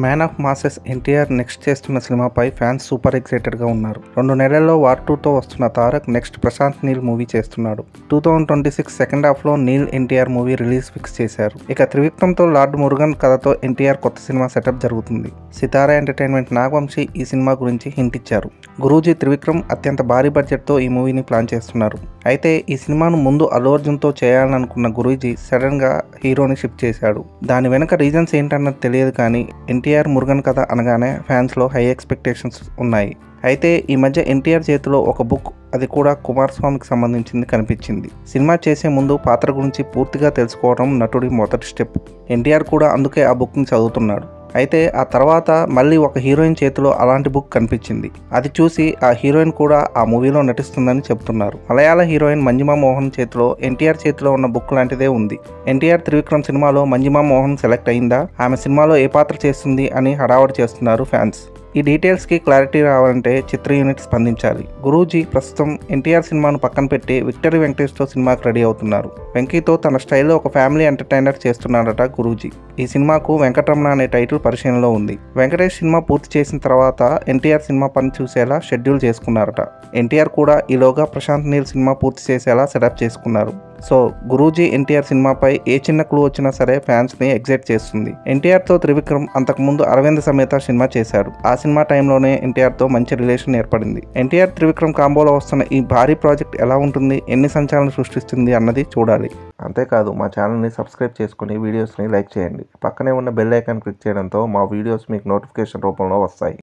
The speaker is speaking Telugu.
Man of masses NTR next చేస్తున్న సినిమాపై ఫ్యాన్స్ సూపర్ ఎక్సైటెడ్గా ఉన్నారు. 2 నెలల్లో వార్ 2తో వస్తున్న తారక్ నెక్స్ట్ ప్రశాంత్ నీల్ మూవీ చేస్తున్నాడు. 2026 సెకండ్ హాఫ్లో Neel NTR movie release fix చేశారు. ఇక త్రివిక్రమ్తో లార్డ్ మురుగన్ కథతో ఎన్టీఆర్ కొత్త సినిమా సెటప్ జరుగుతుంది. సితారా ఎంటర్టైన్మెంట్ నాగవంశీ ఈ సినిమా గురించి హింట్ ఇచ్చారు. గురూజీ త్రివిక్రమ్ అత్యంత భారీ బడ్జెట్తో ఈ మూవీని ప్లాన్ చేస్తున్నారు. అయితే ఈ సినిమాను ముందు అల్లు అర్జున్తో చేయాలనుకున్న గురూజీ సడన్గా హీరోని షిఫ్ట్ చేశాడు. దాని వెనక రీజన్స్ ఏంటన్నది తెలియదు, కానీ ఎన్టీఆర్ మురుగన్ కథ అనగానే ఫ్యాన్స్లో హై ఎక్స్పెక్టేషన్స్ ఉన్నాయి. అయితే ఈ మధ్య ఎన్టీఆర్ చేతిలో ఒక బుక్, అది కూడా కుమారస్వామికి సంబంధించింది కనిపించింది. సినిమా చేసే ముందు పాత్ర గురించి పూర్తిగా తెలుసుకోవడం నటుడి మొదటి స్టెప్. ఎన్టీఆర్ కూడా అందుకే ఆ బుక్ని చదువుతున్నాడు. అయితే ఆ తర్వాత మళ్ళీ ఒక హీరోయిన్ చేతిలో అలాంటి బుక్ కనిపించింది. అది చూసి ఆ హీరోయిన్ కూడా ఆ మూవీలో నటిస్తుందని చెప్తున్నారు. మలయాళ హీరోయిన్ మంజిమా మోహన్ చేతిలో ఎన్టీఆర్ చేతిలో ఉన్న బుక్ లాంటిదే ఉంది. ఎన్టీఆర్ త్రివిక్రమ్ సినిమాలో మంజిమా మోహన్ సెలెక్ట్ అయిందా, ఆమె సినిమాలో ఏ పాత్ర చేస్తుంది అని హడావుడి చేస్తున్నారు ఫ్యాన్స్. ఈ డీటెయిల్స్కి క్లారిటీ రావాలంటే చిత్ర యూనిట్ స్పందించాలి. గురూజీ ప్రస్తుతం ఎన్టీఆర్ సినిమాను పక్కన పెట్టి విక్టరీ వెంకటేష్తో సినిమాకి రెడీ అవుతున్నారు. వెంకీతో తన స్టైల్లో ఒక ఫ్యామిలీ ఎంటర్టైనర్ చేస్తున్నాడట గురూజీ. ఈ సినిమాకు వెంకటరమణ అనే టైటిల్ పరిశీలనలో ఉంది. వెంకటేష్ సినిమా పూర్తి చేసిన తర్వాత ఎన్టీఆర్ సినిమా పని చూసేలా షెడ్యూల్ చేసుకున్నారట. ఎన్టీఆర్ కూడా ఈలోగా ప్రశాంత్ నీల్ సినిమా పూర్తి చేసేలా సెటప్ చేసుకున్నారు. సో గురూజీ ఎన్టీఆర్ సినిమాపై ఏ చిన్న క్లూ వచ్చినా సరే ఫ్యాన్స్ని ఎగ్జైట్ చేస్తుంది. ఎన్టీఆర్తో త్రివిక్రమ్ అంతకుముందు అరవింద సమేత సినిమా చేశారు. ఆ సినిమా టైంలోనే ఎన్టీఆర్తో మంచి రిలేషన్ ఏర్పడింది. ఎన్టీఆర్ త్రివిక్రమ్ కాంబోలో వస్తున్న ఈ భారీ ప్రాజెక్ట్ ఎలా ఉంటుంది, ఎన్ని సంచలనం సృష్టిస్తుంది అన్నది చూడాలి. అంతేకాదు, మా ఛానల్ని సబ్స్క్రైబ్ చేసుకుని వీడియోస్ని లైక్ చేయండి. పక్కనే ఉన్న బెల్ ఐకాన్ క్లిక్ చేయడంతో మా వీడియోస్ మీకు నోటిఫికేషన్ రూపంలో వస్తాయి.